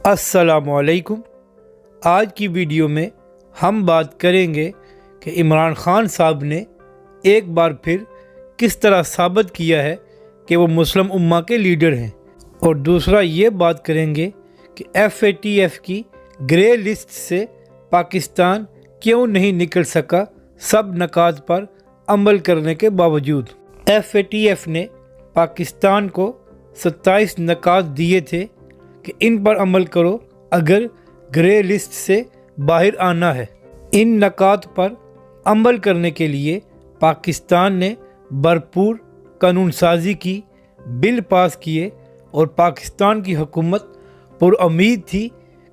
अस्सलामु अलैकुम। आज की वीडियो में हम बात करेंगे कि इमरान खान साहब ने एक बार फिर किस तरह साबित किया है कि वो मुस्लिम उम्मा के लीडर हैं, और दूसरा ये बात करेंगे कि FATF की ग्रे लिस्ट से पाकिस्तान क्यों नहीं निकल सका सब नकात पर अमल करने के बावजूद। FATF ने पाकिस्तान को 27 नकात दिए थे कि इन पर अमल करो अगर ग्रे लिस्ट से बाहर आना है। इन नकात पर अमल करने के लिए पाकिस्तान ने भरपूर कानून साजी की, बिल पास किए, और पाकिस्तान की हुकूमत पुरुम्मीद थी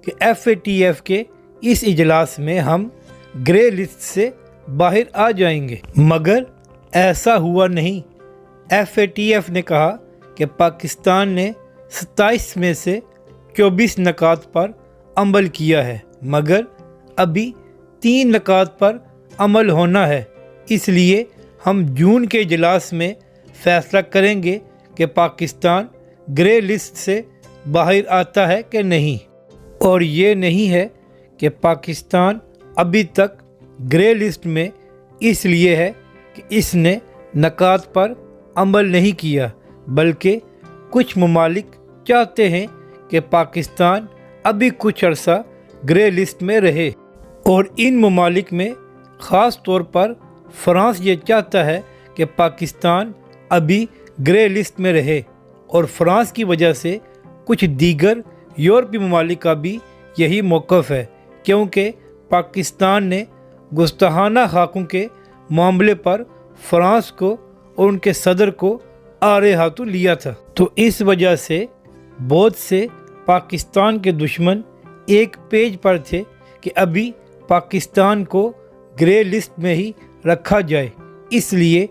कि FATF के इस इजलास में हम ग्रे लिस्ट से बाहर आ जाएंगे, मगर ऐसा हुआ नहीं। FATF ने कहा कि पाकिस्तान ने 27 में से 24 नकात पर अमल किया है, मगर अभी 3 नकात पर अमल होना है। इसलिए हम जून के इजलास में फ़ैसला करेंगे कि पाकिस्तान ग्रे लिस्ट से बाहर आता है कि नहीं। और ये नहीं है कि पाकिस्तान अभी तक ग्रे लिस्ट में इसलिए है कि इसने नकात पर अमल नहीं किया, बल्कि कुछ ममालिक चाहते हैं कि पाकिस्तान अभी कुछ अरसा ग्रे लिस्ट में रहे, और इन ममालिक में ख़ास तौर पर फ़्रांस ये चाहता है कि पाकिस्तान अभी ग्रे लिस्ट में रहे, और फ़्रांस की वजह से कुछ दीगर यूरोपीय ममालिक का भी यही मौक़िफ़ है, क्योंकि पाकिस्तान ने गुस्ताहाना खाकों के मामले पर फ़्रांस को और उनके सदर को आड़े हाथों लिया था। तो इस वजह से बहुत से पाकिस्तान के दुश्मन एक पेज पर थे कि अभी पाकिस्तान को ग्रे लिस्ट में ही रखा जाए। इसलिए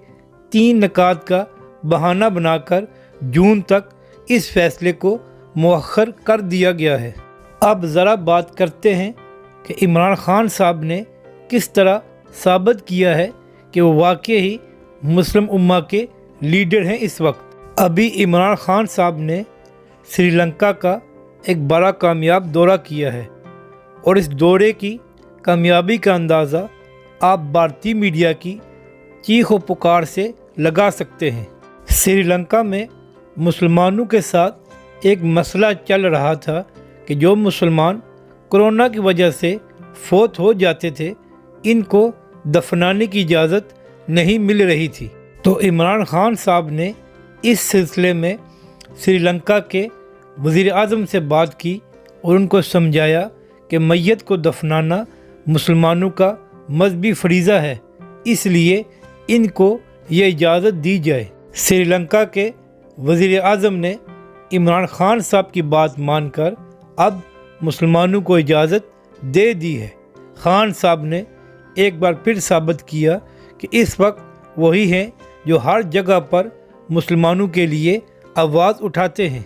3 नकात का बहाना बनाकर जून तक इस फैसले को मुअख्खर कर दिया गया है। अब ज़रा बात करते हैं कि इमरान खान साहब ने किस तरह साबित किया है कि वो वाकई ही मुस्लिम उम्मा के लीडर हैं इस वक्त। अभी इमरान खान साहब ने श्रीलंका का एक बड़ा कामयाब दौरा किया है, और इस दौरे की कामयाबी का अंदाज़ा आप भारतीय मीडिया की चीख व पुकार से लगा सकते हैं। श्रीलंका में मुसलमानों के साथ एक मसला चल रहा था कि जो मुसलमान कोरोना की वजह से फौत हो जाते थे, इनको दफनाने की इजाज़त नहीं मिल रही थी। तो इमरान खान साहब ने इस सिलसिले में श्रीलंका के वज़ीर आज़म से बात की और उनको समझाया कि मैयत को दफनाना मुसलमानों का मजहबी फरीज़ा है, इसलिए इनको ये इजाज़त दी जाए। श्रीलंका के वज़ीर आज़म ने इमरान खान साहब की बात मानकर अब मुसलमानों को इजाज़त दे दी है। खान साहब ने एक बार फिर साबित किया कि इस वक्त वही हैं जो हर जगह पर मुसलमानों के लिए आवाज़ उठाते हैं।